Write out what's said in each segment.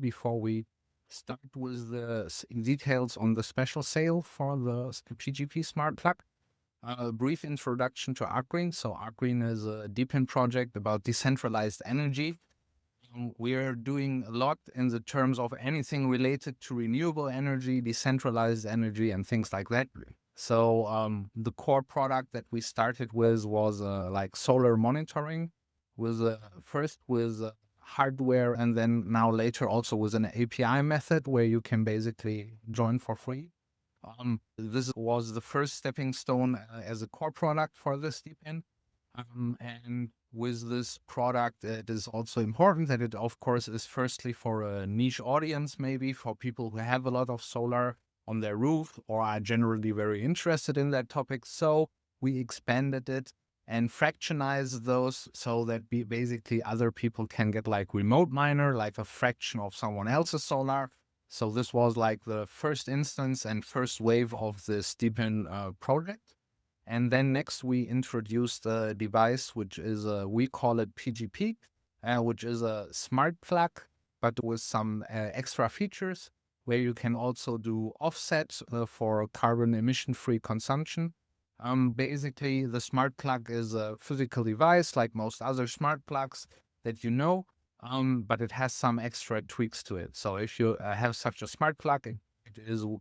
before we start with the details on the special sale for the PGP smart plug. A brief introduction to Arkreen. So Arkreen is a deep-in project about decentralized energy. We are doing a lot in the terms of anything related to renewable energy, decentralized energy, and things like that. So the core product that we started with was like solar monitoring, with first with hardware, and then now later also with an API method where you can basically join for free. This was the first stepping stone as a core product for this deep-in. And with this product, it is also important that it, of course, is firstly for a niche audience, maybe for people who have a lot of solar on their roof or are generally very interested in that topic. So we expanded it and fractionized those so that basically other people can get like remote miner, like a fraction of someone else's solar. So this was like the first instance and first wave of this deep-in project. And then next we introduced a device, which is, we call it PGP, which is a smart plug, but with some extra features where you can also do offset for carbon emission-free consumption. Basically, the smart plug is a physical device like most other smart plugs that you know, but it has some extra tweaks to it. So if you have such a smart plug,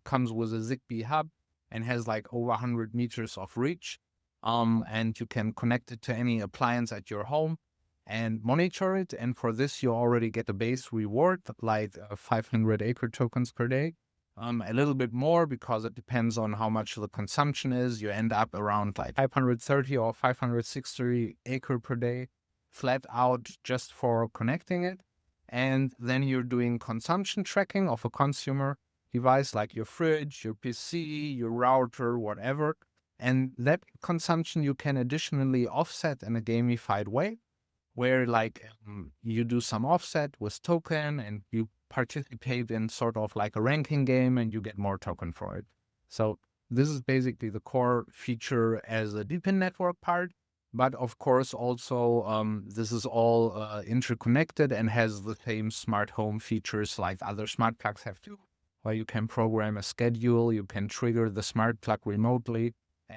comes with a Zigbee hub and has like over 100 meters of reach. And you can connect it to any appliance at your home and monitor it. And for this, you already get a base reward, like 500 AKRE tokens per day. A little bit more because it depends on how much the consumption is. You end up around like 530 or 560 AKRE per day, flat out just for connecting it. And then you're doing consumption tracking of a consumer device like your fridge, your PC, your router, whatever. And that consumption you can additionally offset in a gamified way, where like you do some offset with token and you participate in sort of like a ranking game and you get more token for it. So this is basically the core feature as a deep-in network part. But of course, also, this is all interconnected and has the same smart home features like other smart plugs have too, where you can program a schedule, you can trigger the smart plug remotely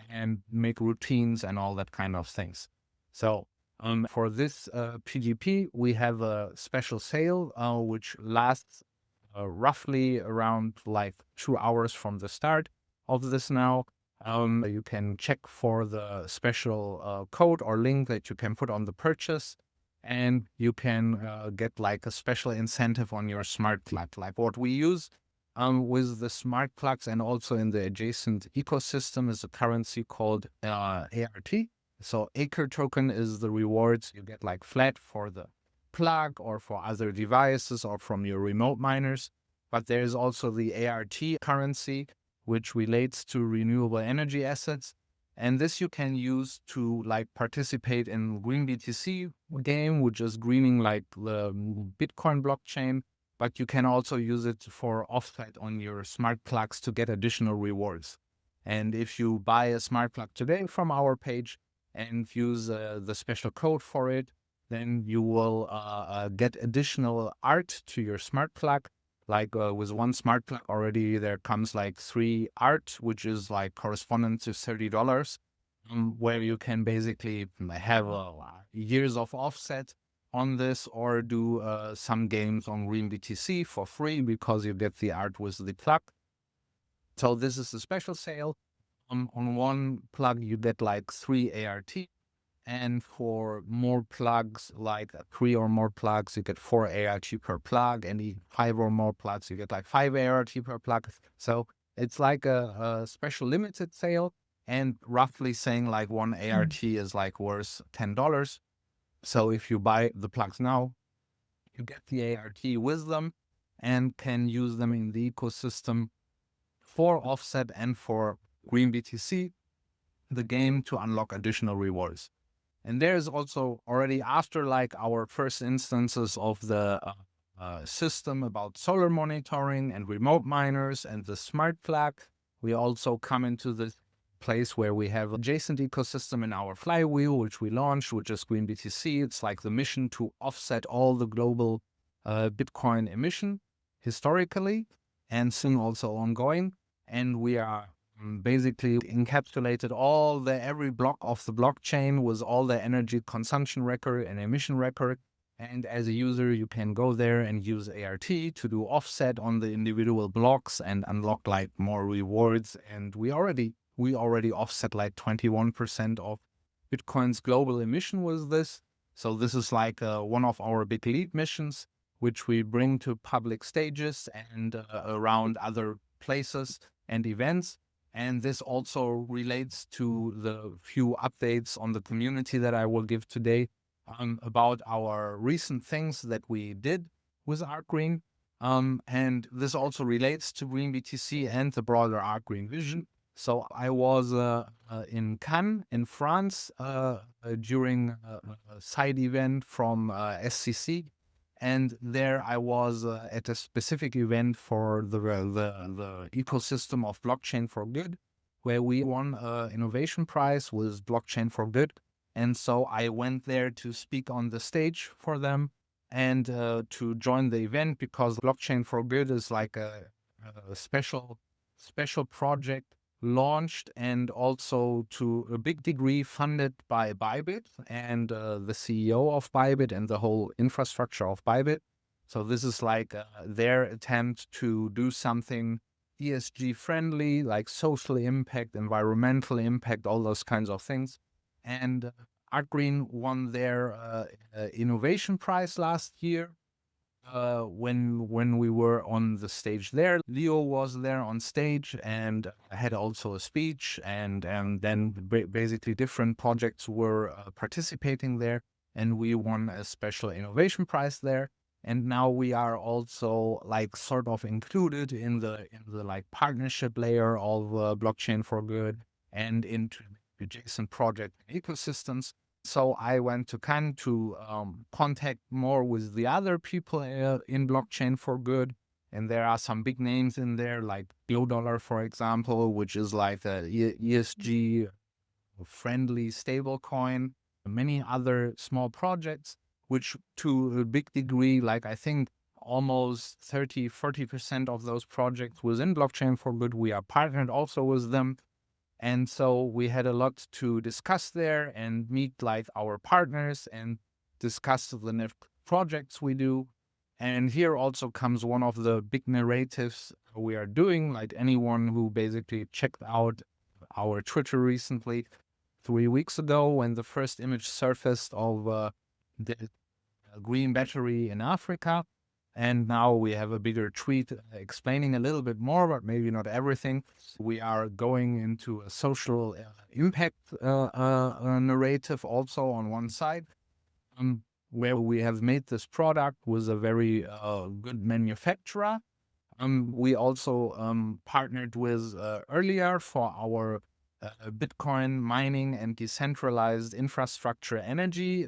and make routines and all that kind of things. So for this PGP, we have a special sale which lasts roughly around like 2 hours from the start of this now. You can check for the special code or link that you can put on the purchase, and you can get like a special incentive on your smart plug, like what we use with the smart plugs and also in the adjacent ecosystem is a currency called ART. So AKRE token is the rewards you get like flat for the plug or for other devices or from your remote miners. But there is also the ART currency, which relates to renewable energy assets. And this you can use to like participate in GreenBTC game, which is greening like the Bitcoin blockchain. But you can also use it for offset on your smart plugs to get additional rewards. And if you buy a smart plug today from our page and use the special code for it, then you will get additional art to your smart plug. Like with one smart plug already, there comes like 3 art, which is like corresponding to $30, where you can basically have years of offset on this or do some games on GreenBTC for free because you get the art with the plug. So this is a special sale. On one plug, you get like 3 ART. And for more plugs, like 3 or more plugs, you get 4 ART per plug. And 5 or more plugs, you get like 5 ART per plug. So it's like a special limited sale. And roughly saying like 1 ART is like worth $10. So if you buy the plugs now, you get the ART with them and can use them in the ecosystem for offset and for GreenBTC, the game, to unlock additional rewards. And there's also already after like our first instances of the system about solar monitoring and remote miners and the smart plug, we also come into this place where we have adjacent ecosystem in our flywheel, which we launched, which is GreenBTC. It's like the mission to offset all the global Bitcoin emission. historically and soon also ongoing. And we are basically encapsulated every block of the blockchain with all the energy consumption record and emission record. And as a user, you can go there and use ART to do offset on the individual blocks and unlock like more rewards. And we already offset like 21% of Bitcoin's global emission with this. So this is like one of our big lead missions, which we bring to public stages and around other places and events. And this also relates to the few updates on the community that I will give today about our recent things that we did with Arkreen. And this also relates to GreenBTC and the broader Arkreen vision. So I was in Cannes in France during a side event from SCC. And there I was at a specific event for the ecosystem of blockchain for good, where we won an innovation prize with blockchain for good. And so I went there to speak on the stage for them and to join the event, because blockchain for good is like a special project launched and also to a big degree funded by Bybit and the CEO of Bybit and the whole infrastructure of Bybit. So this is like their attempt to do something ESG friendly, like social impact, environmental impact, all those kinds of things. And Arkreen won their innovation prize last year. When we were on the stage there, Leo was there on stage and had also a speech, and then basically different projects were participating there, and we won a special innovation prize there. And now we are also like sort of included in the like partnership layer of blockchain for good and into adjacent project ecosystems. So I went to Cannes to contact more with the other people in blockchain for good. And there are some big names in there, like Dollar, for example, which is like a ESG friendly stablecoin, many other small projects, which to a big degree, like I think almost 40% of those projects within blockchain for good, we are partnered also with them. And so we had a lot to discuss there and meet like our partners and discuss the next projects we do. And here also comes one of the big narratives we are doing. Like anyone who basically checked out our Twitter recently, 3 weeks ago, when the first image surfaced of the green battery in Africa. And now we have a bigger tweet explaining a little bit more, but maybe not everything. We are going into a social impact narrative also on one side, where we have made this product with a very good manufacturer. We also partnered with earlier for our Bitcoin mining and decentralized infrastructure energy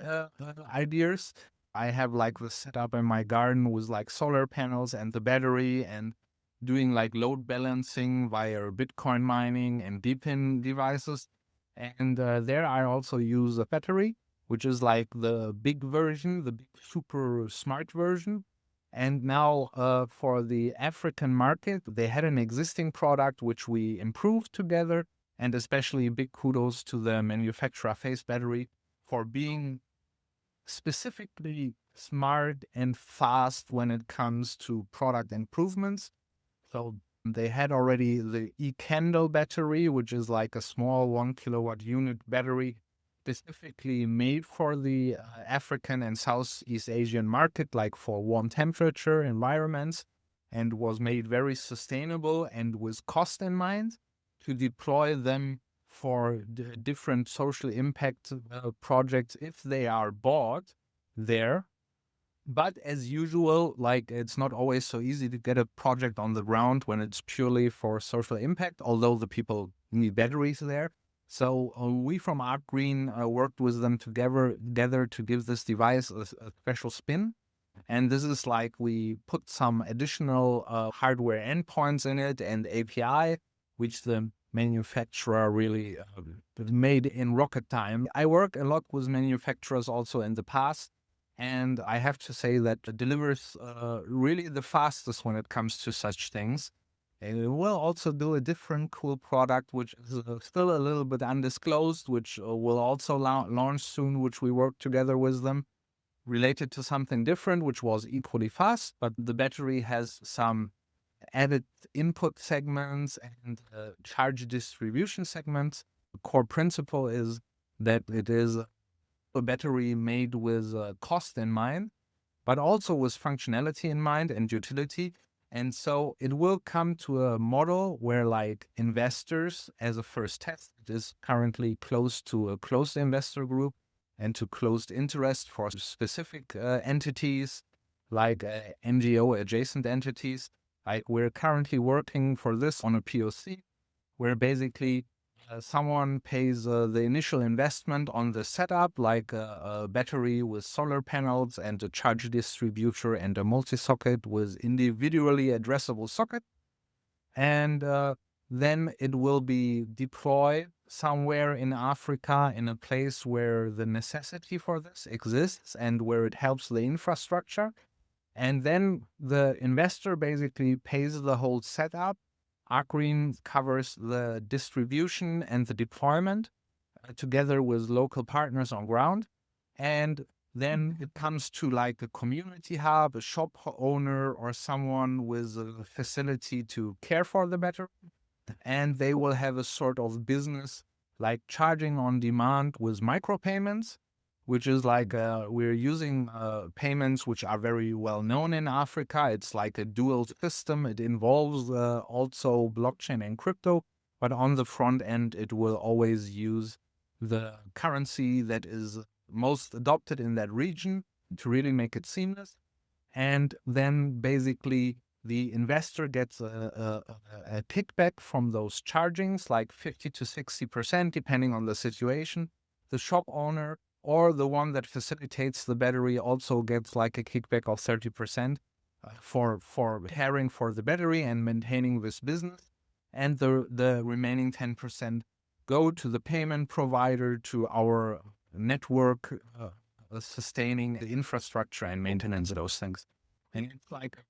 ideas. I have like the setup in my garden with like solar panels and the battery and doing like load balancing via Bitcoin mining and DePIN devices. And there I also use a battery, which is like the big version, the big super smart version. And now for the African market, they had an existing product which we improved together. And especially big kudos to the manufacturer Phase Battery for being specifically smart and fast when it comes to product improvements. So they had already the eCandle battery, which is like a small 1 kilowatt unit battery specifically made for the African and Southeast Asian market, like for warm temperature environments, and was made very sustainable and with cost in mind to deploy them for the different social impact projects if they are bought there. But as usual, like it's not always so easy to get a project on the ground when it's purely for social impact, although the people need batteries there. So we from Arkreen worked with them together to give this device a special spin. And this is like we put some additional hardware endpoints in it and API, which the manufacturer really made in rocket time. I work a lot with manufacturers also in the past, And I have to say that it delivers really the fastest when it comes to such things. And we will also do a different cool product, which is still a little bit undisclosed, which will also launch soon, which we work together with them, related to something different, which was equally fast, but the battery has some added input segments and charge distribution segments. The core principle is that it is a battery made with cost in mind, but also with functionality in mind and utility. And so it will come to a model where, like, investors, as a first test, it is currently close to a closed investor group and to closed interest for specific entities, like NGO adjacent entities. Like, we're currently working for this on a POC where basically someone pays the initial investment on the setup, like a battery with solar panels and a charge distributor and a multi-socket with individually addressable socket. And then it will be deployed somewhere in Africa in a place where the necessity for this exists and where it helps the infrastructure. And then the investor basically pays the whole setup. Arkreen covers the distribution and the deployment together with local partners on ground. And then it comes to like a community hub, a shop owner, or someone with a facility to care for the battery. And they will have a sort of business like charging on demand with micropayments, which is like we're using payments which are very well known in Africa. It's like a dual system. It involves also blockchain and crypto, but on the front end, it will always use the currency that is most adopted in that region to really make it seamless. And then basically the investor gets a kickback from those chargings, like 50 to 60%, depending on the situation. The shop owner or the one that facilitates the battery also gets like a kickback of 30% for caring for the battery and maintaining this business. And the remaining 10% go to the payment provider, to our network, sustaining the infrastructure and maintenance of those things. And it's like a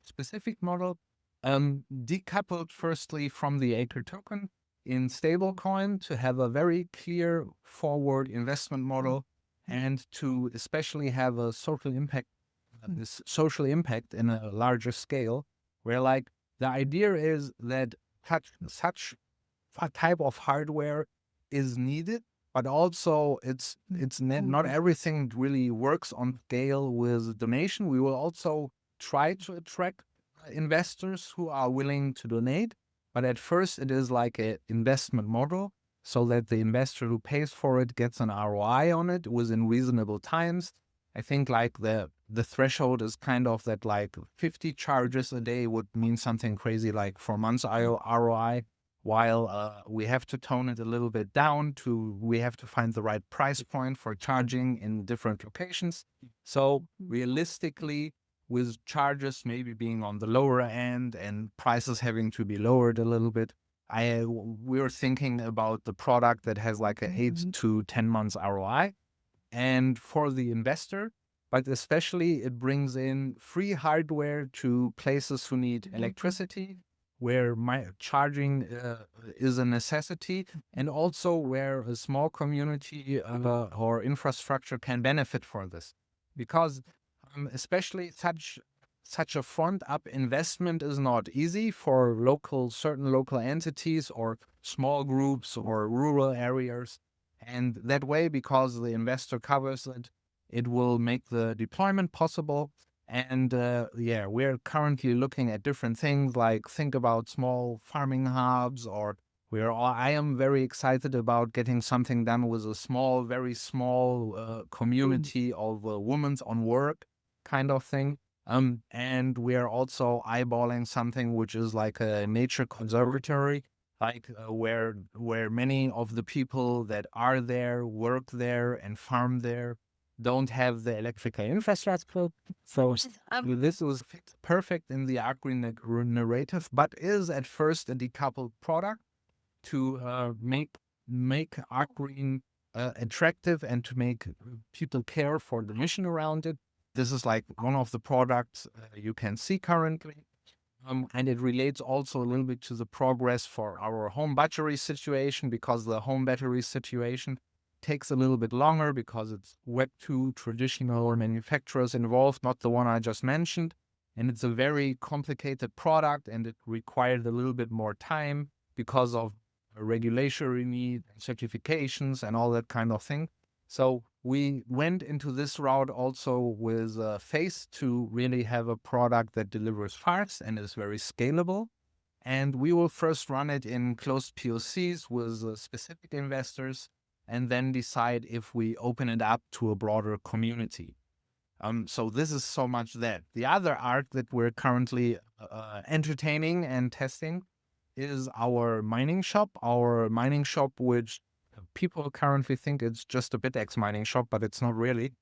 specific model, decoupled firstly from the AKRE token in stablecoin to have a very clear forward investment model and to especially have a social impact, this social impact in a larger scale, where like the idea is that such a type of hardware is needed, but also it's not everything really works on scale with donation. We will also try to attract investors who are willing to donate, but at first it is like an investment model so that the investor who pays for it gets an ROI on it within reasonable times. I think like the threshold is kind of that like 50 charges a day would mean something crazy like 4 months ROI, while we have to tone it a little bit down to, we have to find the right price point for charging in different locations. So realistically, with charges maybe being on the lower end and prices having to be lowered a little bit, we're thinking about the product that has like a 8 to 10 months ROI. And for the investor, but especially it brings in free hardware to places who need electricity, where my charging is a necessity, and also where a small community or infrastructure can benefit for this. Because especially such a front up investment is not easy for certain local entities or small groups or rural areas. And that way, because the investor covers it, it will make the deployment possible. And we're currently looking at different things, like think about small farming hubs, or I am very excited about getting something done with a small, very small community of women on work kind of thing. And we are also eyeballing something which is like a nature conservatory, like where many of the people that are there, work there, and farm there don't have the electrical infrastructure. So this was perfect in the Arkreen narrative, but is at first a decoupled product to make Arkreen attractive and to make people care for the mission around it. This is like one of the products you can see currently. And it relates also a little bit to the progress for our home battery situation, because the home battery situation takes a little bit longer because it's Web2 traditional manufacturers involved, not the one I just mentioned. And it's a very complicated product, and it required a little bit more time because of regulatory need, certifications, and all that kind of thing. So we went into this route also with Face to really have a product that delivers fast and is very scalable. And we will first run it in closed POCs with specific investors, and then decide if we open it up to a broader community. So this is so much that. The other art that we're currently entertaining and testing is our mining shop. Our mining shop, which people currently think it's just a BitX mining shop, but it's not really.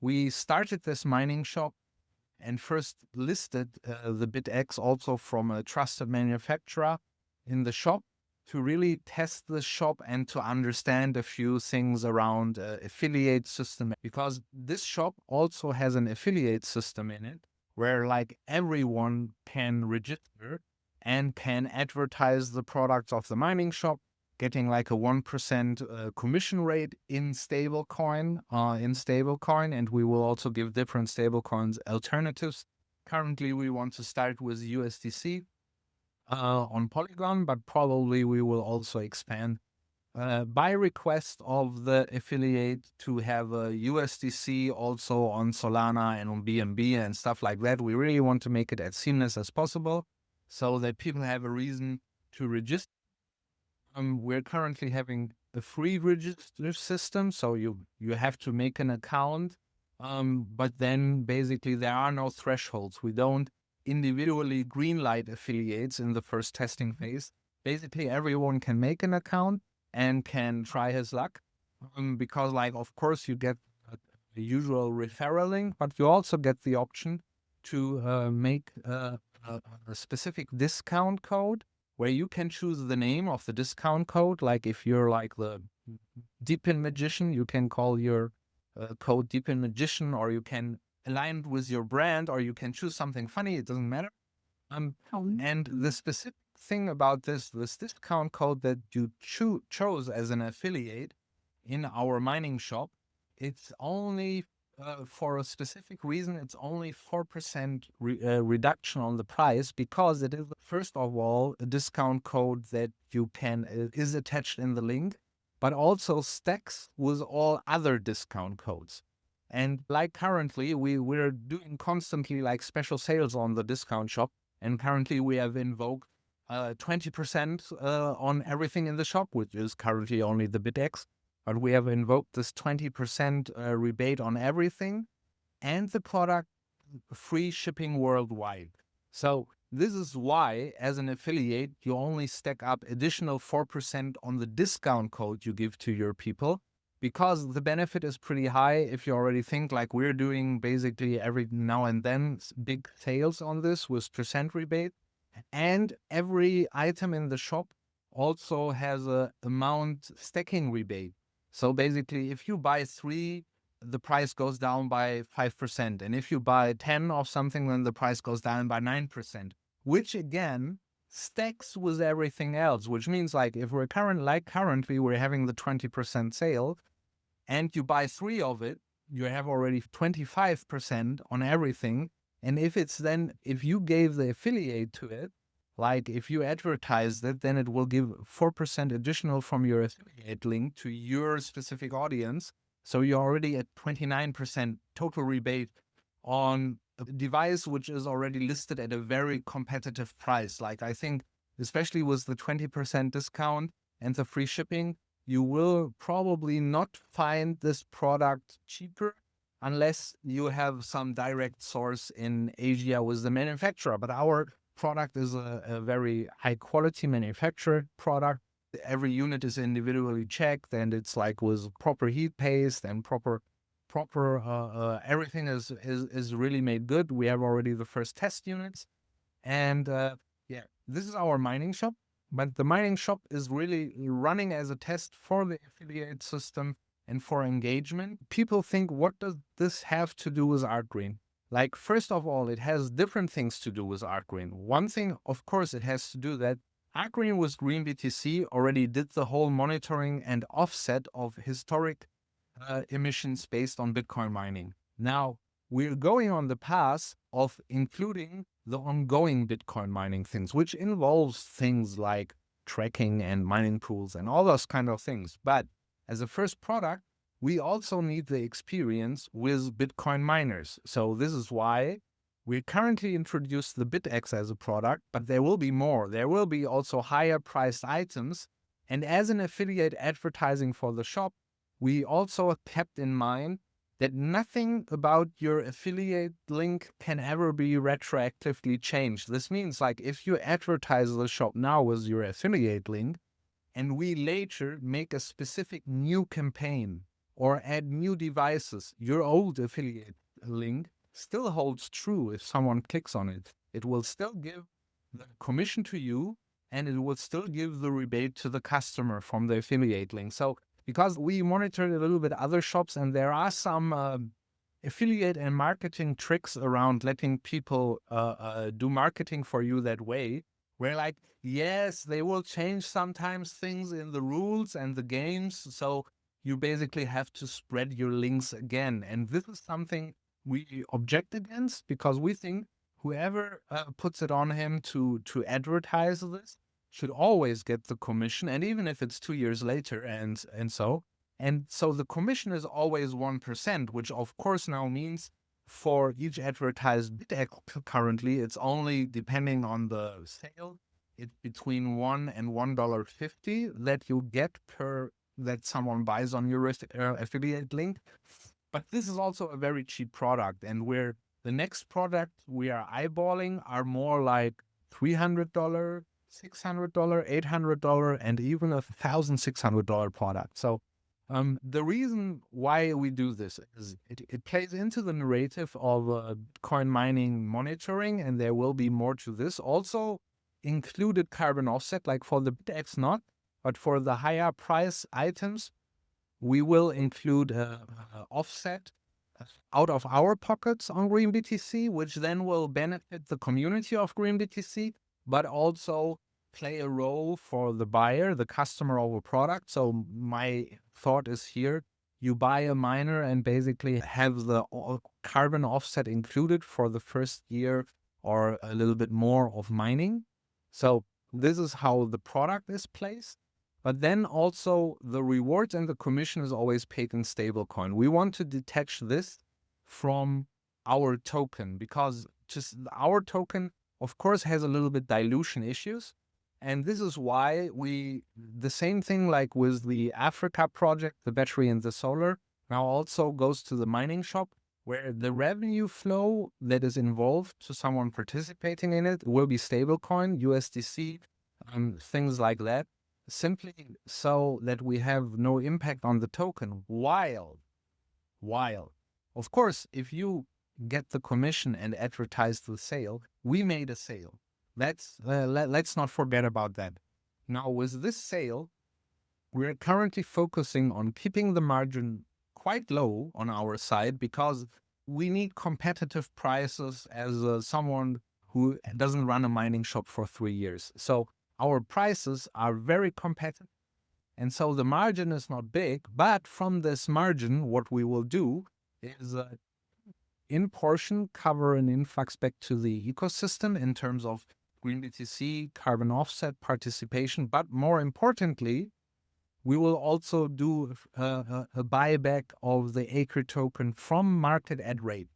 We started this mining shop and first listed the BitX also from a trusted manufacturer in the shop to really test the shop and to understand a few things around affiliate system, because this shop also has an affiliate system in it where like everyone can register and can advertise the products of the mining shop, getting like a 1% commission rate in stablecoin, and we will also give different stablecoins alternatives. Currently, we want to start with USDC on Polygon, but probably we will also expand by request of the affiliate to have a USDC also on Solana and on BNB and stuff like that. We really want to make it as seamless as possible so that people have a reason to register. We're currently having a free register system, so you have to make an account, but then basically there are no thresholds. We don't individually greenlight affiliates in the first testing phase. Basically, everyone can make an account and can try his luck, because, like, of course, you get the usual referral link, but you also get the option to make a specific discount code where you can choose the name of the discount code. Like if you're like the Deepin Magician, you can call your code Deepin Magician, or you can align it with your brand, or you can choose something funny. It doesn't matter. And the specific thing about this discount code that you chose as an affiliate in our mining shop, it's only for a specific reason, it's only 4% reduction on the price, because it is, first of all, a discount code that you can is attached in the link, but also stacks with all other discount codes. And like currently, we're doing constantly like special sales on the discount shop, and currently we have invoked 20% on everything in the shop, which is currently only the BitX. But we have invoked this 20% rebate on everything, and the product free shipping worldwide. So this is why, as an affiliate, you only stack up additional 4% on the discount code you give to your people, because the benefit is pretty high. If you already think like we're doing basically every now and then big sales on this with percent rebate, and every item in the shop also has a amount stacking rebate. So basically, if you buy 3, the price goes down by 5%. And if you buy 10 of something, then the price goes down by 9%, which again stacks with everything else, which means like if we're currently we're having the 20% sale, and you buy 3 of it, you have already 25% on everything. And if you gave the affiliate to it, like if you advertise it, then it will give 4% additional from your affiliate link to your specific audience. So you're already at 29% total rebate on a device which is already listed at a very competitive price. Like I think, especially with the 20% discount and the free shipping, you will probably not find this product cheaper unless you have some direct source in Asia with the manufacturer. But our product is a very high quality manufactured product. Every unit is individually checked, and it's like with proper heat paste and proper everything is really made good. We have already the first test units, and yeah, this is our mining shop. But the mining shop is really running as a test for the affiliate system and for engagement. People think, what does this have to do with Arkreen? Like, first of all, it has different things to do with Arkreen. One thing, of course, it has to do that Arkreen with GreenBTC already did the whole monitoring and offset of historic emissions based on Bitcoin mining. Now, we're going on the path of including the ongoing Bitcoin mining things, which involves things like tracking and mining pools and all those kind of things. But as a first product, we also need the experience with Bitcoin miners. So this is why we currently introduced the BitX as a product, but there will be more. There will be also higher priced items. And as an affiliate advertising for the shop, we also kept in mind that nothing about your affiliate link can ever be retroactively changed. This means, like, if you advertise the shop now with your affiliate link and we later make a specific new campaign or add new devices, your old affiliate link still holds true. If someone clicks on it, it will still give the commission to you and it will still give the rebate to the customer from the affiliate link. So because we monitored a little bit other shops and there are some affiliate and marketing tricks around letting people do marketing for you that way, where, like, yes, they will change sometimes things in the rules and the games. So you basically have to spread your links again. And this is something we object against because we think whoever puts it on him to advertise this should always get the commission, and even if it's 2 years later, and so the commission is always 1%, which of course now means for each advertised bit currently, it's only depending on the sale, it's between $1 and $1.50 that you get per that someone buys on your affiliate link. But this is also a very cheap product, and where the next product we are eyeballing are more like $300, $600, $800, and even $1,600 product. So the reason why we do this is it plays into the narrative of Bitcoin mining monitoring, and there will be more to this. Also included carbon offset, like for the BitX not, but for the higher price items, we will include offset out of our pockets on GreenBTC, which then will benefit the community of GreenBTC, but also play a role for the buyer, the customer of a product. So my thought is here, you buy a miner and basically have the carbon offset included for the first year or a little bit more of mining. So this is how the product is placed. But then also the rewards and the commission is always paid in stablecoin. We want to detach this from our token because just our token, of course, has a little bit dilution issues. And this is why the same thing like with the Africa project, the battery and the solar, now also goes to the mining shop, where the revenue flow that is involved to someone participating in it will be stablecoin, USDC, things like that, simply so that we have no impact on the token. While, of course, if you get the commission and advertise the sale, we made a sale. Let's not forget about that. Now, with this sale, we're currently focusing on keeping the margin quite low on our side because we need competitive prices as someone who doesn't run a mining shop for 3 years. So our prices are very competitive. And so the margin is not big, but from this margin, what we will do is in portion cover an influx back to the ecosystem in terms of GreenBTC, carbon offset participation, but more importantly, we will also do a buyback of the AKRE token from market at rate.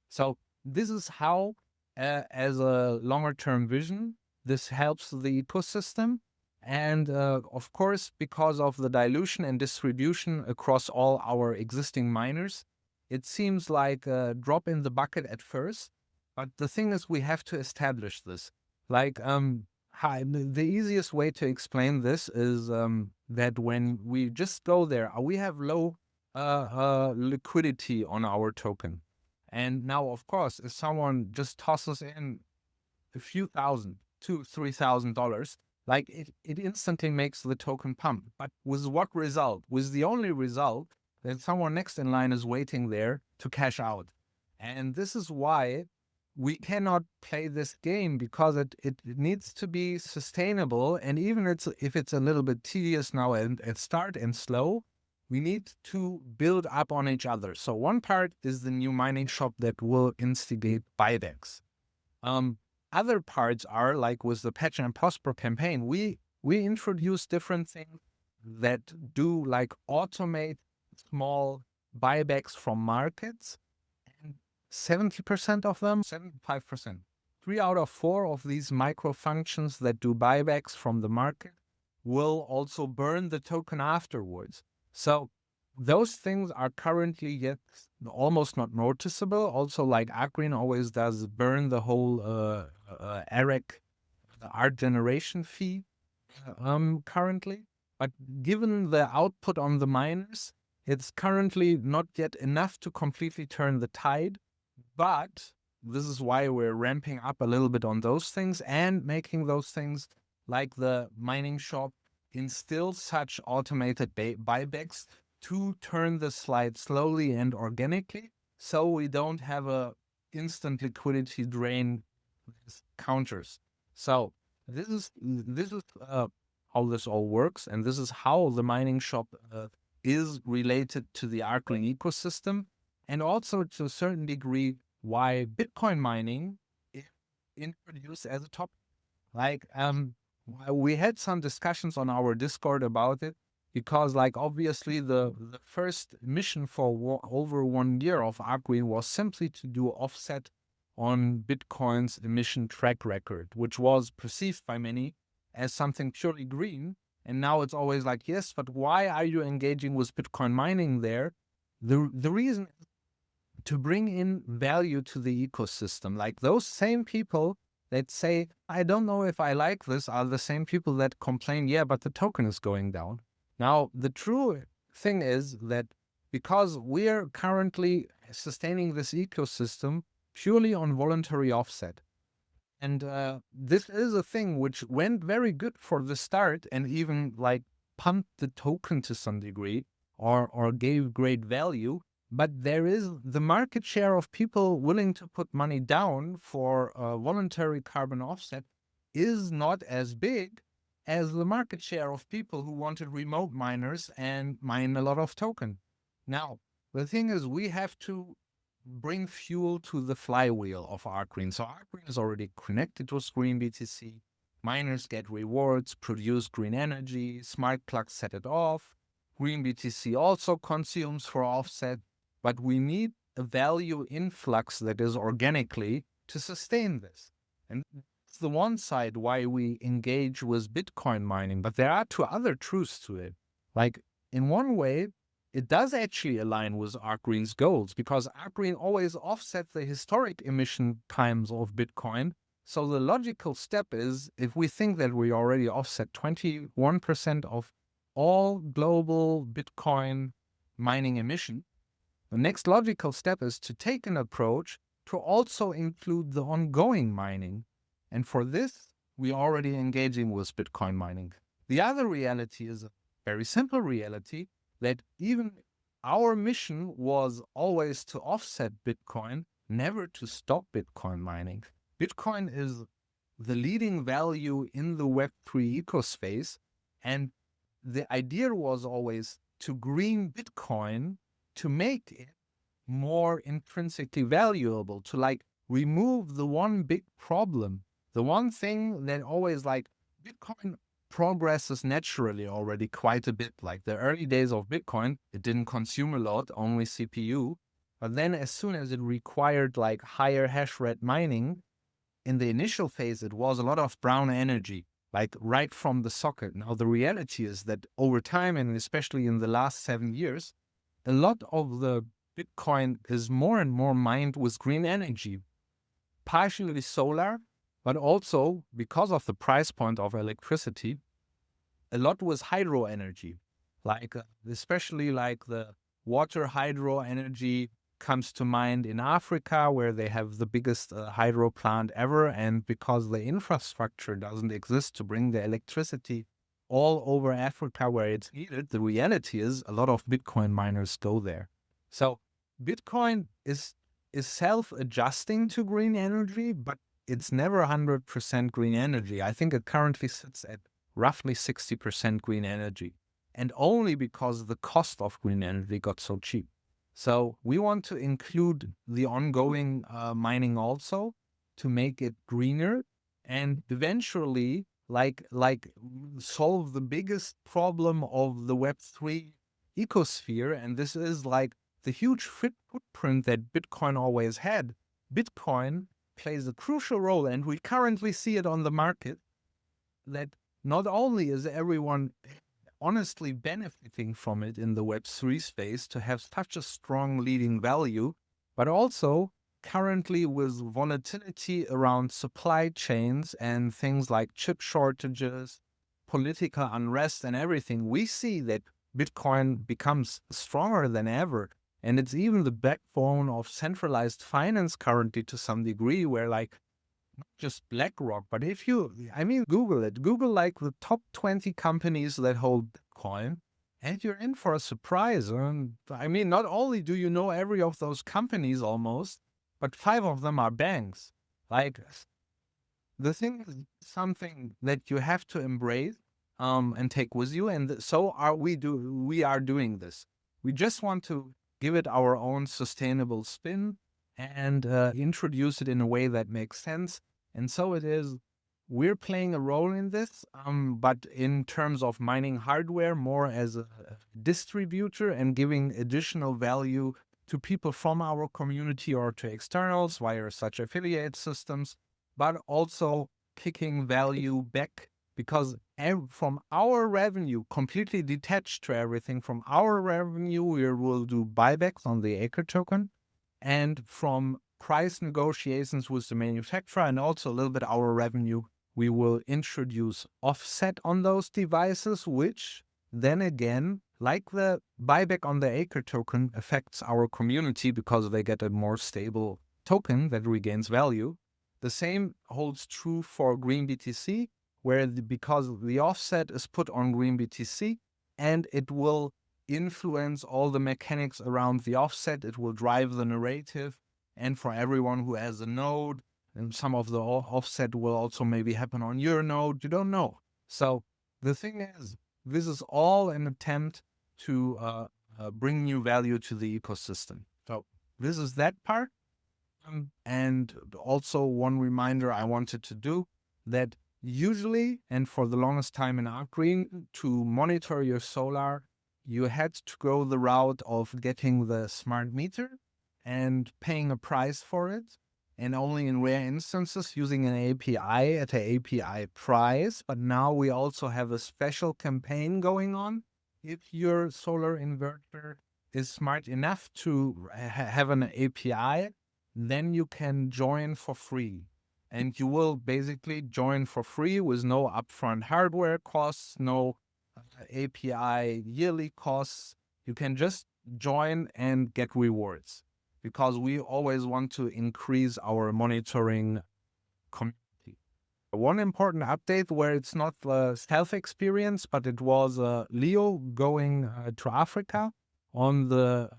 So this is how, as a longer-term vision, this helps the ecosystem. And of course, because of the dilution and distribution across all our existing miners, it seems like a drop in the bucket at first. But the thing is, we have to establish this. Like, the easiest way to explain this is that when we just go there, we have low liquidity on our token. And now, of course, if someone just tosses in a few thousand, $2,000, $3,000, Like it instantly makes the token pump. But with what result? With the only result that someone next in line is waiting there to cash out. And this is why we cannot play this game, because it needs to be sustainable. And even if it's a little bit tedious now and at start and slow, we need to build up on each other. So one part is the new mining shop that will instigate buybacks. Other parts are like with the Patch and Prosper campaign, we introduce different things that do like automate small buybacks from markets. 70% of them, 75%. 3 out of 4 of these micro functions that do buybacks from the market will also burn the token afterwards. So those things are currently yet almost not noticeable. Also, like Arkreen always does burn the whole ART art generation fee currently. But given the output on the miners, it's currently not yet enough to completely turn the tide. But this is why we're ramping up a little bit on those things and making those things like the mining shop instill such automated buybacks to turn the slide slowly and organically, so we don't have a instant liquidity drain with counters. So this is how this all works, and this is how the mining shop is related to the Arkreen ecosystem, and also to a certain degree why Bitcoin mining is introduced as a topic. Like we had some discussions on our Discord about it, because like obviously the first mission for over 1 year of Arkreen was simply to do offset on Bitcoin's emission track record, which was perceived by many as something purely green. And now it's always like, yes, but why are you engaging with Bitcoin mining there? The reason is to bring in value to the ecosystem. Like those same people that say, I don't know if I like this, are the same people that complain, yeah, but the token is going down. Now, the true thing is that because we're currently sustaining this ecosystem purely on voluntary offset, and this is a thing which went very good for the start and even like pumped the token to some degree, or gave great value. But there is the market share of people willing to put money down for voluntary carbon offset is not as big as the market share of people who wanted remote miners and mine a lot of token. Now, the thing is, we have to bring fuel to the flywheel of Arkreen. So Arkreen is already connected to GreenBTC. Miners get rewards, produce green energy, smart plugs set it off. GreenBTC also consumes for offset, but we need a value influx that is organically to sustain this. And it's the one side why we engage with Bitcoin mining, but there are 2 other truths to it. Like in one way, it does actually align with Arkreen's goals, because Arkreen always offset the historic emission times of Bitcoin. So the logical step is, if we think that we already offset 21% of all global Bitcoin mining emission, the next logical step is to take an approach to also include the ongoing mining. And for this, we are already engaging with Bitcoin mining. The other reality is a very simple reality, that even our mission was always to offset Bitcoin, never to stop Bitcoin mining. Bitcoin is the leading value in the Web3 ecospace, and the idea was always to green Bitcoin, to make it more intrinsically valuable, to like remove the one big problem, the one thing that always like Bitcoin progresses naturally already quite a bit. Like the early days of Bitcoin, it didn't consume a lot, only CPU. But then as soon as it required like higher hash rate mining, in the initial phase, it was a lot of brown energy, like right from the socket. Now, the reality is that over time, and especially in the last 7 years, a lot of the Bitcoin is more and more mined with green energy, partially solar, but also because of the price point of electricity, a lot with hydro energy, like especially like the water hydro energy comes to mind in Africa, where they have the biggest hydro plant ever. And because the infrastructure doesn't exist to bring the electricity all over Africa where it's needed, the reality is a lot of Bitcoin miners go there. So Bitcoin is self-adjusting to green energy, but it's never 100% green energy. I think it currently sits at roughly 60% green energy, and only because the cost of green energy got so cheap. So we want to include the ongoing mining also to make it greener and eventually like solve the biggest problem of the Web3 ecosphere. And this is like the huge footprint that Bitcoin always had. Bitcoin plays a crucial role, and we currently see it on the market, that not only is everyone honestly benefiting from it in the Web3 space to have such a strong leading value, but also currently with volatility around supply chains and things like chip shortages, political unrest and everything, we see that Bitcoin becomes stronger than ever. And it's even the backbone of centralized finance currently to some degree, where like not just BlackRock, but if you, Google it. Google like the top 20 companies that hold Bitcoin, and you're in for a surprise. And not only do you know every of those companies almost, but 5 of them are banks. Like, the thing is something that you have to embrace and take with you. And so we are doing this. We just want to give it our own sustainable spin and introduce it in a way that makes sense. And so it is, we're playing a role in this, but in terms of mining hardware, more as a distributor and giving additional value to people from our community or to externals via such affiliate systems, but also kicking value back, because from our revenue, completely detached to everything, from our revenue, we will do buybacks on the AKRE token, and from price negotiations with the manufacturer and also a little bit our revenue, we will introduce offset on those devices, which then again, like the buyback on the AKRE token, affects our community because they get a more stable token that regains value. The same holds true for GreenBTC, where because the offset is put on GreenBTC and it will influence all the mechanics around the offset, it will drive the narrative. And for everyone who has a node, and some of the offset will also maybe happen on your node, you don't know. So the thing is, this is all an attempt to bring new value to the ecosystem. So this is that part. And also one reminder I wanted to do, that usually, and for the longest time in Arkreen, to monitor your solar, you had to go the route of getting the smart meter and paying a price for it, and only in rare instances using an API at an API price. But now we also have a special campaign going on. If your solar inverter is smart enough to have an API, then you can join for free. And you will basically join for free with no upfront hardware costs, no API yearly costs. You can just join and get rewards, because we always want to increase our monitoring community. One important update where it's not the self-experience, but it was Leo going to Africa on the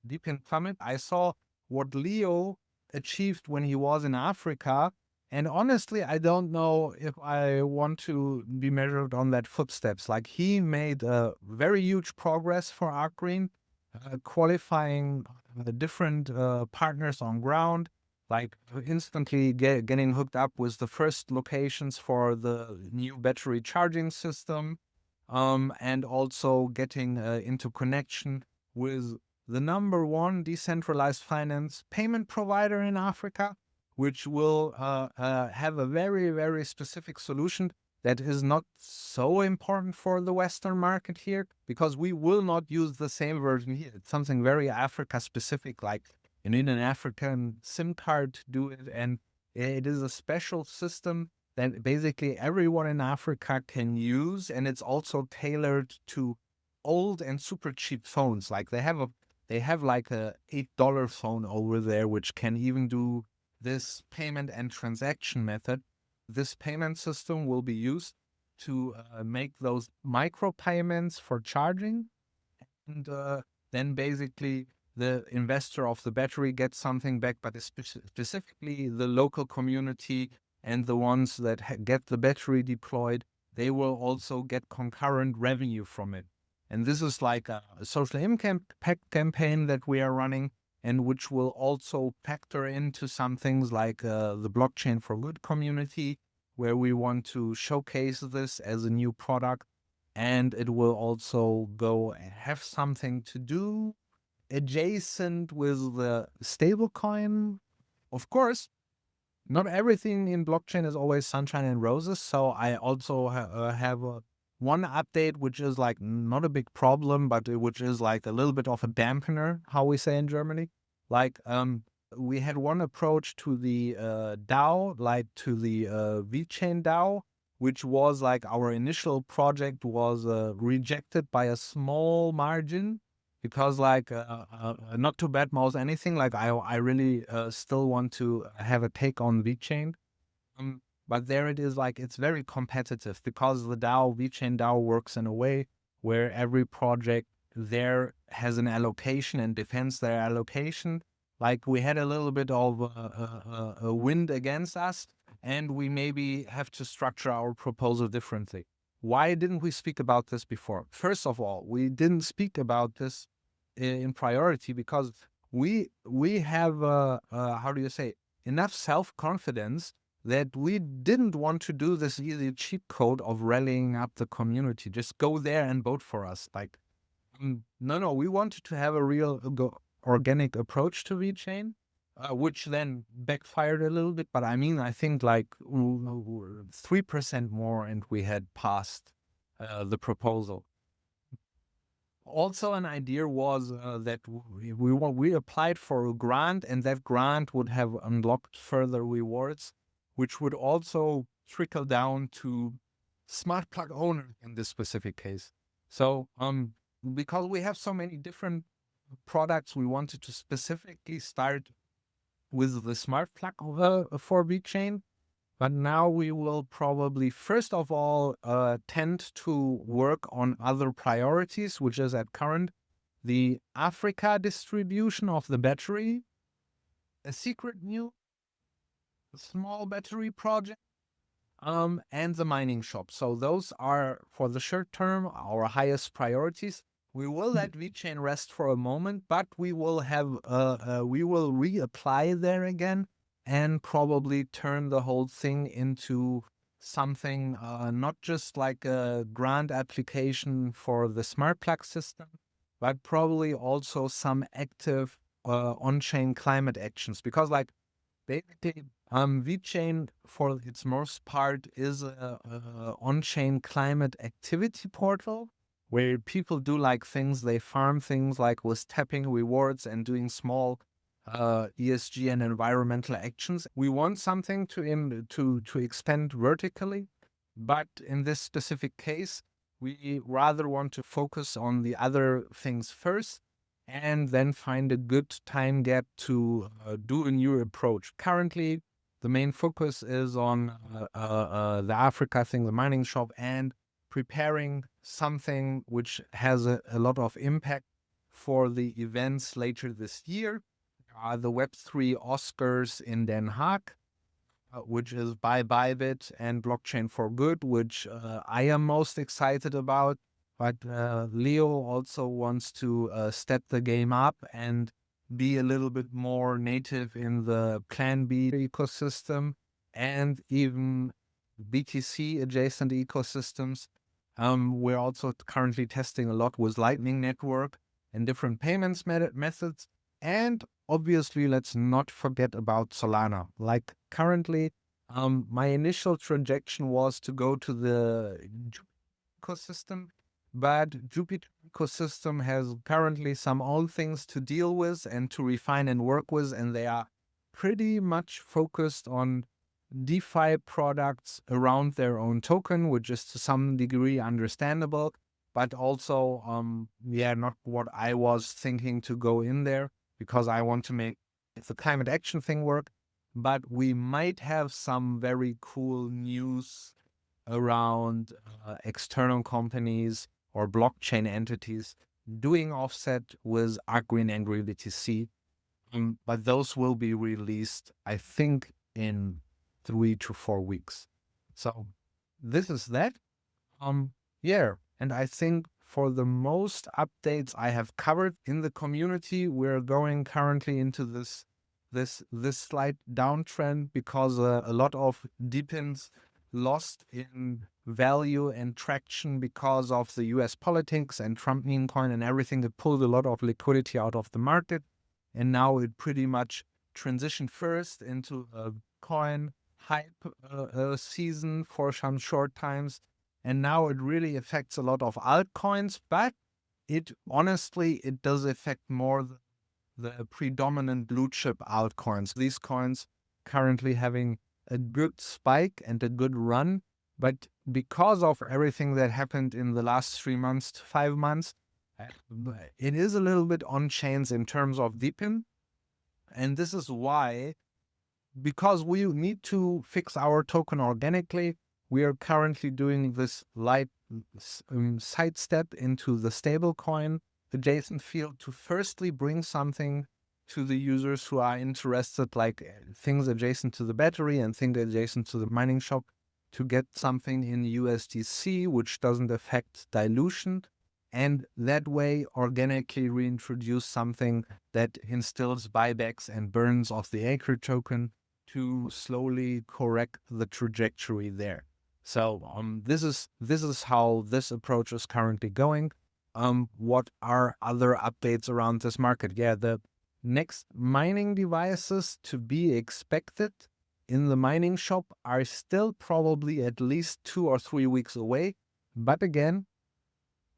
Deepin Summit. I saw what Leo achieved when he was in Africa. And honestly, I don't know if I want to be measured on that footsteps. Like, he made a very huge progress for Arkreen, qualifying the different partners on ground, like instantly getting hooked up with the first locations for the new battery charging system, and also getting into connection with the #1 decentralized finance payment provider in Africa, which will have a very, very specific solution that is not so important for the Western market here, because we will not use the same version here. It's something very Africa specific, like you need an African SIM card to do it. And it is a special system that basically everyone in Africa can use. And it's also tailored to old and super cheap phones. Like they they have like a $8 phone over there, which can even do this payment and transaction method. This payment system will be used to make those micro payments for charging, and then basically the investor of the battery gets something back, but specifically the local community and the ones that get the battery deployed, they will also get concurrent revenue from it. And this is like a social impact campaign that we are running, and which will also factor into some things like the Blockchain for Good community, where we want to showcase this as a new product. And it will also go and have something to do adjacent with the stablecoin. Of course, not everything in blockchain is always sunshine and roses. So I also have one update, which is like not a big problem, but which is like a little bit of a dampener, how we say in Germany. Like we had one approach to the DAO, like to the VeChain DAO, which was like our initial project was rejected by a small margin, because like not to badmouth anything, like I really still want to have a take on VeChain. But there it is, like it's very competitive because the VeChain DAO works in a way where every project there has an allocation and defends their allocation. Like we had a little bit of a wind against us, and we maybe have to structure our proposal differently. Why didn't we speak about this before? First of all, we didn't speak about this in priority because we have how do you say, enough self-confidence that we didn't want to do this easy cheat code of rallying up the community. Just go there and vote for us. Like, no, we wanted to have a real organic approach to VeChain, which then backfired a little bit. But I mean, I think like 3% more and we had passed the proposal. Also, an idea was that we applied for a grant, and that grant would have unlocked further rewards, which would also trickle down to smart plug owners in this specific case. So, because we have so many different products, we wanted to specifically start with the smart plug for VeChain. But now we will probably, first of all, tend to work on other priorities, which is at current the Africa distribution of the battery, a secret new small battery project, and the mining shop. So those are, for the short term, our highest priorities. We will let VeChain rest for a moment, but we will have we will reapply there again and probably turn the whole thing into something not just like a grant application for the smart plug system, but probably also some active on-chain climate actions. Because like basically VeChain for its most part is a on-chain climate activity portal where people do like things, they farm things like with tapping rewards and doing small ESG and environmental actions. We want something to expand vertically, but in this specific case, we rather want to focus on the other things first and then find a good time gap to do a new approach. Currently, the main focus is on the Africa thing, the mining shop, and preparing something which has a lot of impact for the events later this year. The Web3 Oscars in Den Haag, which is by Bybit and Blockchain for Good, which I am most excited about. But Leo also wants to step the game up and be a little bit more native in the Plan B ecosystem and even BTC adjacent ecosystems. We're also currently testing a lot with Lightning Network and different payments methods. And obviously, let's not forget about Solana. Like currently, my initial trajectory was to go to the Jupiter ecosystem, but Jupiter ecosystem has currently some old things to deal with and to refine and work with, and they are pretty much focused on DeFi products around their own token, which is to some degree understandable. but also, not what I was thinking to go in there, because I want to make the climate action thing work. But we might have some very cool news around external companies or blockchain entities doing offset with Arkreen and GreenBTC. But those will be released, I think, in 3 to 4 weeks. So this is that. Yeah, and I think for the most updates I have covered in the community, we're going currently into this slight downtrend because a lot of deepins lost in value and traction because of the US politics and Trump meme coin and everything. It pulled a lot of liquidity out of the market. And now it pretty much transitioned first into a coin hype season for some short times. And now it really affects a lot of altcoins, but it does affect more the predominant blue chip altcoins. These coins currently having a good spike and a good run, but because of everything that happened in the last 3 months to 5 months, it is a little bit on chains in terms of deepen. And this is why, because we need to fix our token organically, we are currently doing this light side step into the stablecoin adjacent field to firstly bring something to the users who are interested, like things adjacent to the battery and things adjacent to the mining shop, to get something in USDC, which doesn't affect dilution. And that way organically reintroduce something that instills buybacks and burns of the AKRE token to slowly correct the trajectory there. So this is how this approach is currently going. What are other updates around this market? Yeah, the next mining devices to be expected in the mining shop are still probably at least 2 or 3 weeks away. But again,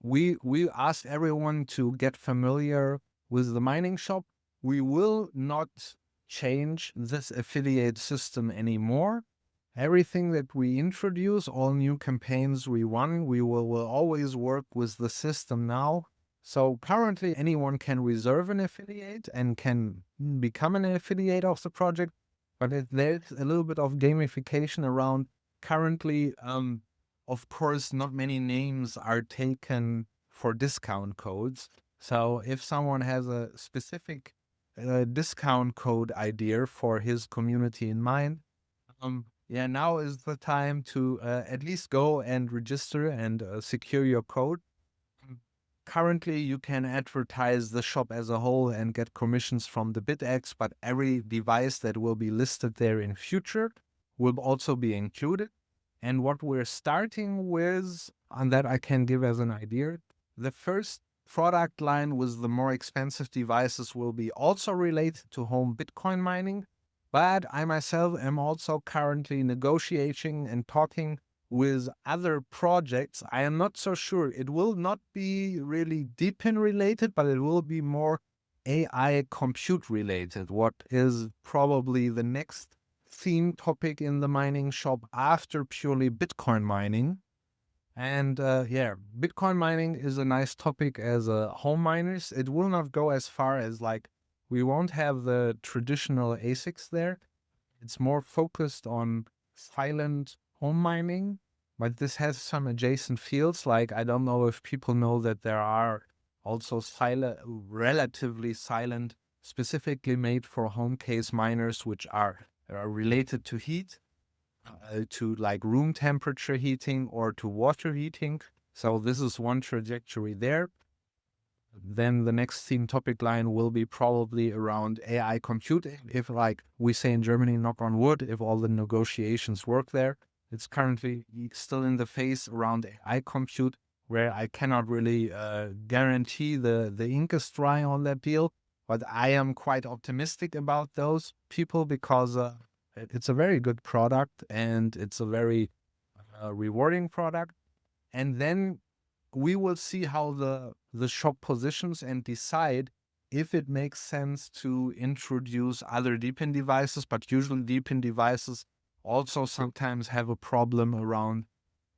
we asked everyone to get familiar with the mining shop. We will not change this affiliate system anymore. Everything that we introduce, all new campaigns we run, we will always work with the system now. So currently anyone can reserve an affiliate and can become an affiliate of the project, but there's a little bit of gamification around. Currently, of course, not many names are taken for discount codes. So if someone has a specific discount code idea for his community in mind, now is the time to at least go and register and secure your code. Currently, you can advertise the shop as a whole and get commissions from the BitX, but every device that will be listed there in future will also be included. And what we're starting with, and that I can give as an idea, the first product line with the more expensive devices will be also related to home Bitcoin mining. But I myself am also currently negotiating and talking with other projects. I am not so sure. It will not be really deepin related, but it will be more AI compute related, what is probably the next theme topic in the mining shop after purely Bitcoin mining. And Bitcoin mining is a nice topic as home miners. It will not go as far as we won't have the traditional ASICs there. It's more focused on silent home mining, but this has some adjacent fields. Like, I don't know if people know that there are also relatively silent, specifically made for home case miners, which are related to heat, to room temperature heating or to water heating. So this is one trajectory there. Then the next theme topic line will be probably around AI computing. If, we say in Germany, knock on wood, if all the negotiations work there. It's currently still in the phase around AI compute, where I cannot really guarantee the ink is dry on that deal. But I am quite optimistic about those people because it's a very good product and it's a very rewarding product. And then we will see how the shop positions and decide if it makes sense to introduce other deepin devices. But usually deepin devices also sometimes have a problem around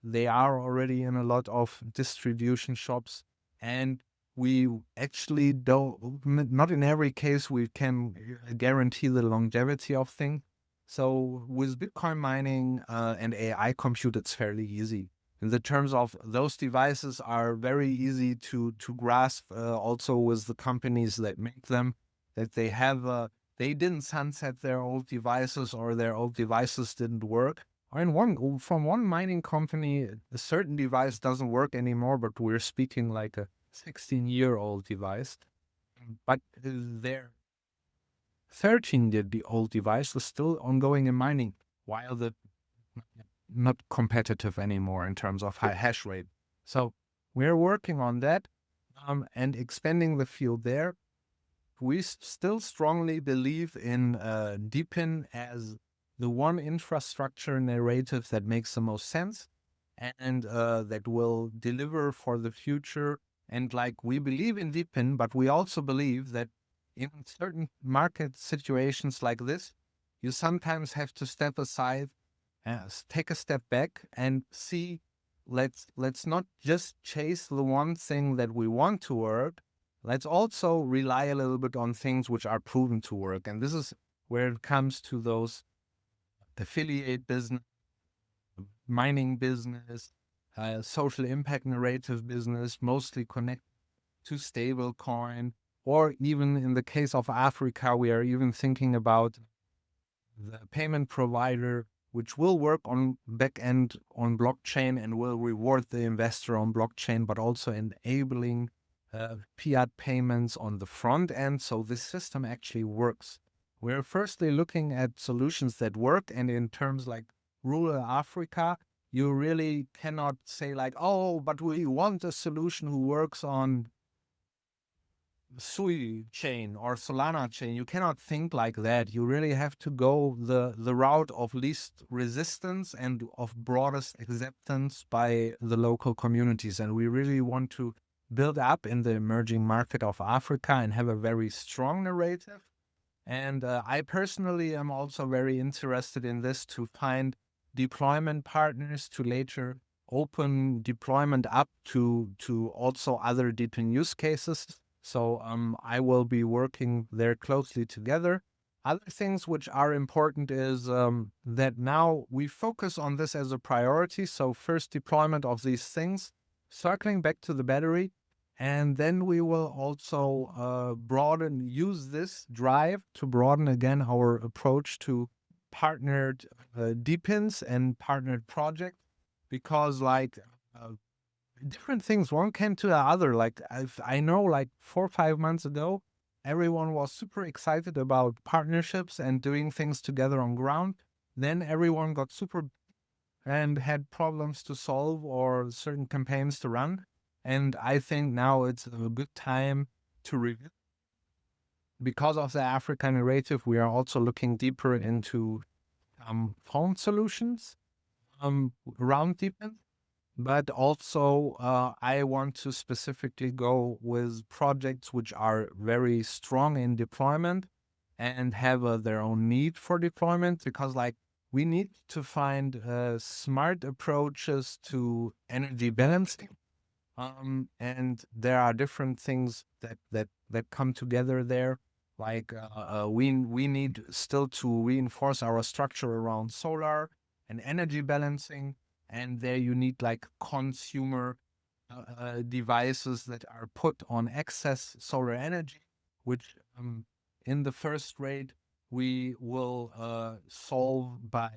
They are already in a lot of distribution shops, and we actually not in every case we can guarantee the longevity of things. So with Bitcoin mining and AI compute, it's fairly easy. In the terms of those devices are very easy to grasp. Also with the companies that make them, that they didn't sunset their old devices or their old devices didn't work. Or from one mining company, a certain device doesn't work anymore, but we're speaking like a 16-year-old device. But their 13-year-old device was still ongoing in mining, while the not competitive anymore in terms of high hash rate. So we're working on that and expanding the field there. We still strongly believe in DePIN as the one infrastructure narrative that makes the most sense and that will deliver for the future. And like we believe in DePIN, but we also believe that in certain market situations like this, you sometimes have to step aside, take a step back and see, let's not just chase the one thing that we want to work. Let's also rely a little bit on things which are proven to work. And this is where it comes to those affiliate business, mining business, social impact narrative business, mostly connected to stable coin, or even in the case of Africa, we are even thinking about the payment provider, which will work on back end on blockchain and will reward the investor on blockchain, but also enabling fiat payments on the front end. So this system actually works. We're firstly looking at solutions that work. And in terms like rural Africa, you really cannot say like, oh, but we want a solution who works on Sui chain or Solana chain. You cannot think like that. You really have to go the route of least resistance and of broadest acceptance by the local communities. And we really want to build up in the emerging market of Africa and have a very strong narrative. And I personally am also very interested in this to find deployment partners to later open deployment up to also other DePIN use cases. So I will be working there closely together. Other things which are important is that now we focus on this as a priority. So first deployment of these things, circling back to the battery, and then we will also use this drive to broaden again our approach to partnered DePINs and partnered projects, because like different things, one came to the other. Like I know like 4 or 5 months ago, everyone was super excited about partnerships and doing things together on ground. Then everyone got super and had problems to solve or certain campaigns to run. And I think now it's a good time to review. Because of the African narrative, we are also looking deeper into phone solutions around DePIN. But also, I want to specifically go with projects which are very strong in deployment and have their own need for deployment, because like we need to find smart approaches to energy balancing. And there are different things that come together there. Like we need still to reinforce our structure around solar and energy balancing, and there you need like consumer devices that are put on excess solar energy, which in the first rate we will solve by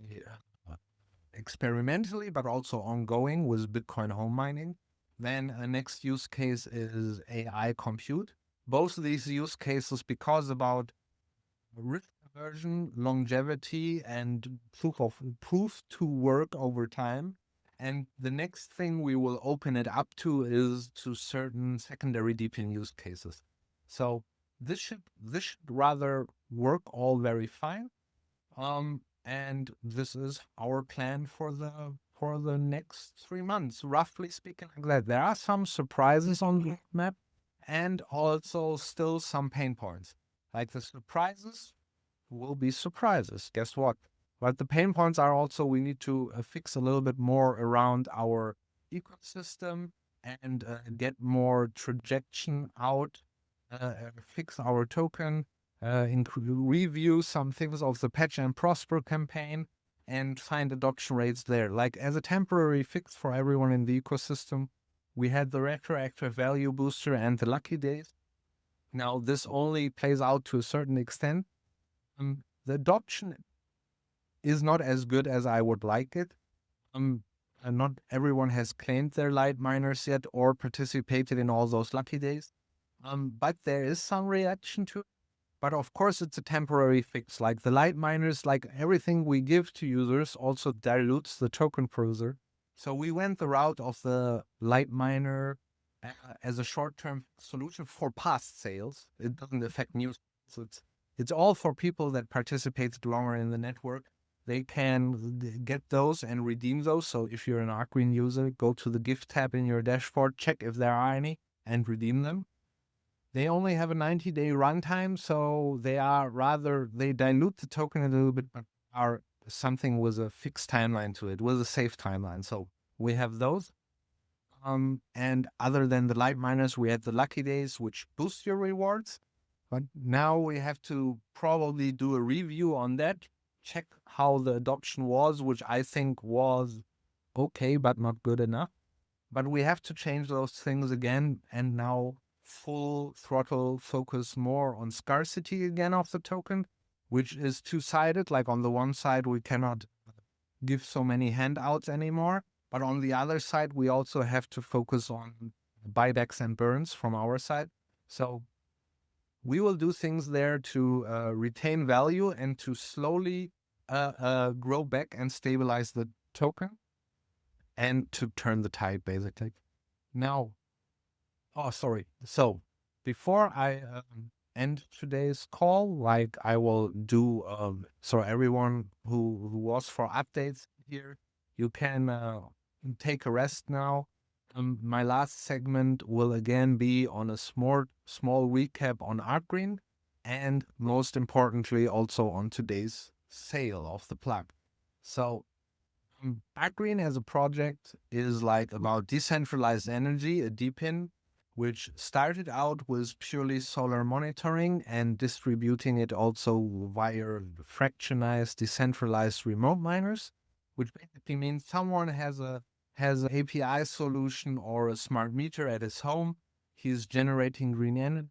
experimentally, but also ongoing with Bitcoin home mining. Then the next use case is AI compute. Both of these use cases, because about risk aversion, longevity, and proof to work over time. And the next thing we will open it up to is to certain secondary DePIN use cases. So this should rather work all very fine. And this is our plan for the next 3 months, roughly speaking like that. There are some surprises on the map and also still some pain points. Like the surprises will be surprises. Guess what? But the pain points are also we need to fix a little bit more around our ecosystem and get more trajection out, fix our token, review some things of the Patch and Prosper campaign, and find adoption rates there. Like as a temporary fix for everyone in the ecosystem, we had the retroactive value booster and the lucky days. Now this only plays out to a certain extent. The adoption is not as good as I would like it. And not everyone has claimed their light miners yet or participated in all those lucky days. But there is some reaction to it. But of course, it's a temporary fix. Like the light miners, like everything we give to users, also dilutes the token producer. So we went the route of the light miner as a short-term solution for past sales. It doesn't affect new. So it's all for people that participated longer in the network. They can get those and redeem those. So if you're an Arkreen user, go to the gift tab in your dashboard, check if there are any, and redeem them. They only have a 90-day runtime, so they dilute the token a little bit, but are something with a fixed timeline to it, with a safe timeline. So we have those. And other than the light miners, we had the lucky days, which boost your rewards. But now we have to probably do a review on that, check how the adoption was, which I think was okay, but not good enough. But we have to change those things again and now full throttle focus more on scarcity again of the token, which is two-sided. Like on the one side, we cannot give so many handouts anymore. But on the other side, we also have to focus on buybacks and burns from our side. So we will do things there to retain value and to slowly grow back and stabilize the token and to turn the tide, basically. Now, so before I end today's call, like I will do, so everyone who was for updates here, you can take a rest now. My last segment will again be on a small recap on Arkreen, and most importantly, also on today's sale of the plug. So Arkreen as a project is like about decentralized energy, a DPIN, which started out with purely solar monitoring and distributing it also via fractionized, decentralized remote miners, which basically means someone has an API solution or a smart meter at his home. He's generating green energy.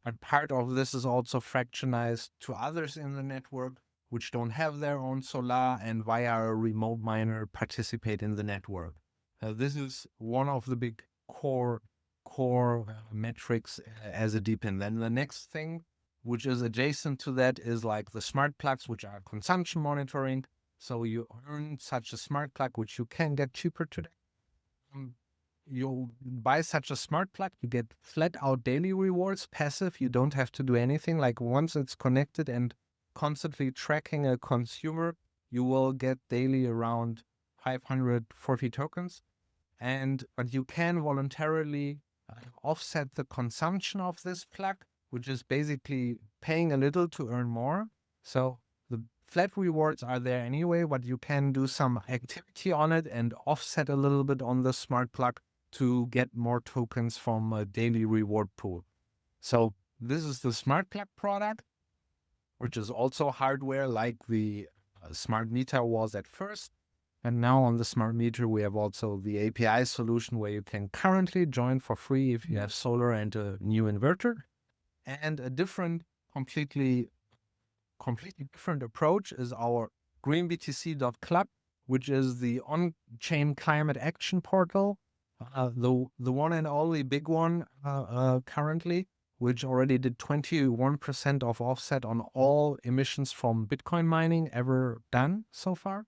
And part of this is also fractionized to others in the network, which don't have their own solar and via a remote miner participate in the network. This is one of the big core metrics as a DPIN. Then the next thing, which is adjacent to that, is like the smart plugs, which are consumption monitoring. So you earn such a smart plug, which you can get cheaper today. You buy such a smart plug, you get flat out daily rewards, passive. You don't have to do anything. Like once it's connected and constantly tracking a consumer, you will get daily around 540 tokens. But you can voluntarily offset the consumption of this plug, which is basically paying a little to earn more. So the flat rewards are there anyway, but you can do some activity on it and offset a little bit on the smart plug to get more tokens from a daily reward pool. So this is the smart plug product, which is also hardware like the smart meter was at first. And now on the smart meter, we have also the API solution where you can currently join for free if you have solar and a new inverter. And a completely different approach is our GreenBTC.club, which is the on-chain climate action portal, the one and only big one currently, which already did 21% of offset on all emissions from Bitcoin mining ever done so far.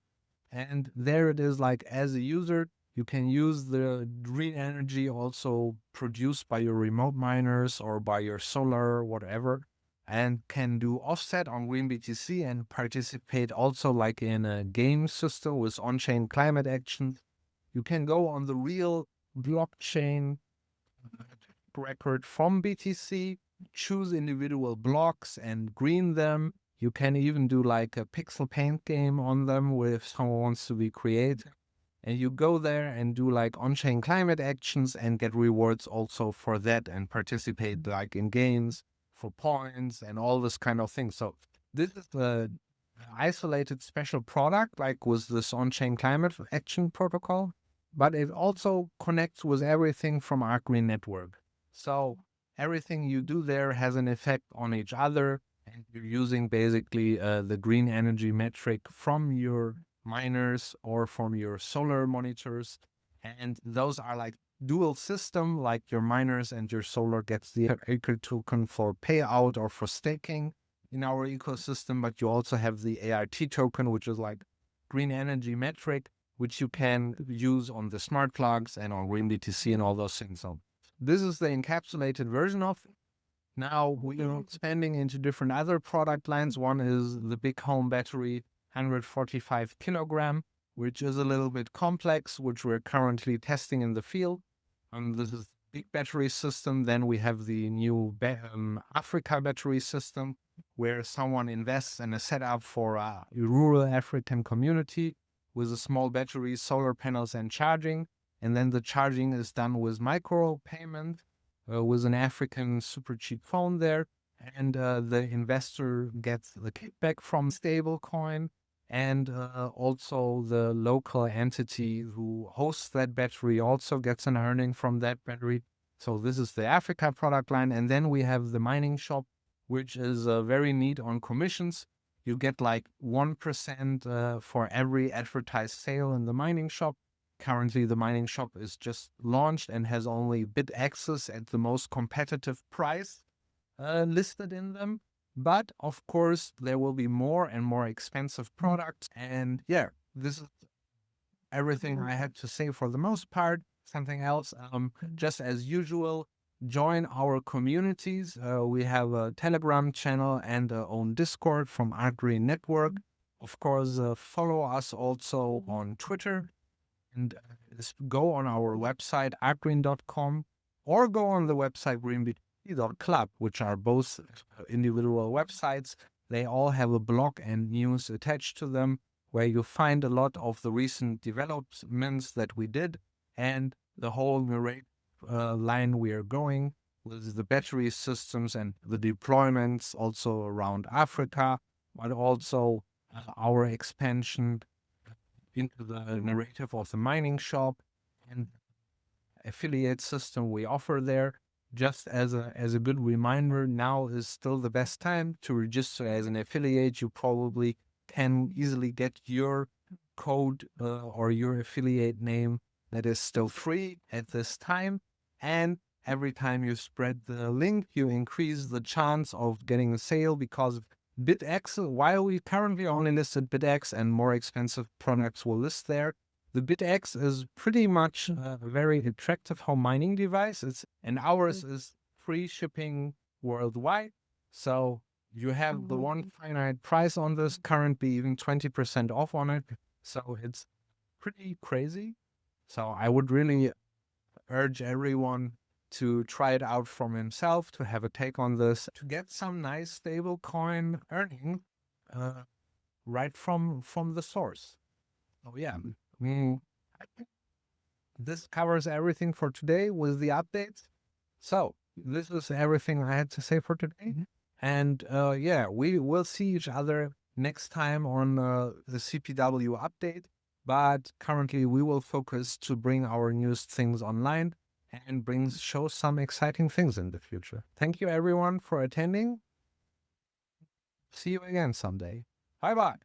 And there it is, like as a user, you can use the green energy also produced by your remote miners or by your solar, whatever, and can do offset on GreenBTC and participate also like in a game system with on-chain climate actions. You can go on the real blockchain record from BTC, choose individual blocks and green them. You can even do like a pixel paint game on them where if someone wants to be creative. And you go there and do like on-chain climate actions and get rewards also for that and participate like in games for points and all this kind of thing. So this is the isolated special product like with this on-chain climate action protocol, but it also connects with everything from Arkreen network. So everything you do there has an effect on each other, and you're using basically the green energy metric from your miners or from your solar monitors. And those are like dual system, like your miners and your solar gets the AKRE token for payout or for staking in our ecosystem, but you also have the ART token, which is like green energy metric, which you can use on the smart plugs and on GreenBTC and all those things. So this is the encapsulated version of it. Now we are expanding into different other product lines. One is the big home battery, 145 kilogram, which is a little bit complex, which we're currently testing in the field. This is big battery system. Then we have the new Africa battery system, where someone invests in a setup for a rural African community with a small battery, solar panels, and charging. And then the charging is done with micro payment with an African super cheap phone there. And the investor gets the kickback from stablecoin. And also the local entity who hosts that battery also gets an earning from that battery. So this is the Africa product line. And then we have the mining shop, which is very neat on commissions. You get like 1% for every advertised sale in the mining shop. Currently, the mining shop is just launched and has only bid access at the most competitive price listed in them. But of course, there will be more and more expensive products. And yeah, this is everything I had to say for the most part. Something else, just as usual, join our communities. We have a Telegram channel and our own Discord from Arkreen Network. Of course, follow us also on Twitter and go on our website, arkreen.com, or go on the website greenbtc.club, which are both individual websites. They all have a blog and news attached to them, where you find a lot of the recent developments that we did and the whole narrative line we are going with the battery systems and the deployments also around Africa, but also our expansion into the narrative of the mining shop and affiliate system we offer there. Just as a good reminder, now is still the best time to register as an affiliate. You probably can easily get your code or your affiliate name that is still free at this time. And every time you spread the link, you increase the chance of getting a sale because BitX, while we currently only listed BitX and more expensive products will list there, the BitX is pretty much a very attractive home mining device. And ours is free shipping worldwide. So you have the one finite price on this, currently even 20% off on it. So it's pretty crazy. So I would really urge everyone to try it out from himself, to have a take on this, to get some nice stable coin earning right from the source. Oh yeah. I think this covers everything for today with the updates. So this is everything I had to say for today. And yeah, we will see each other next time on the CPW update. But currently we will focus to bring our newest things online and show some exciting things in the future. Thank you everyone for attending. See you again someday. Bye bye.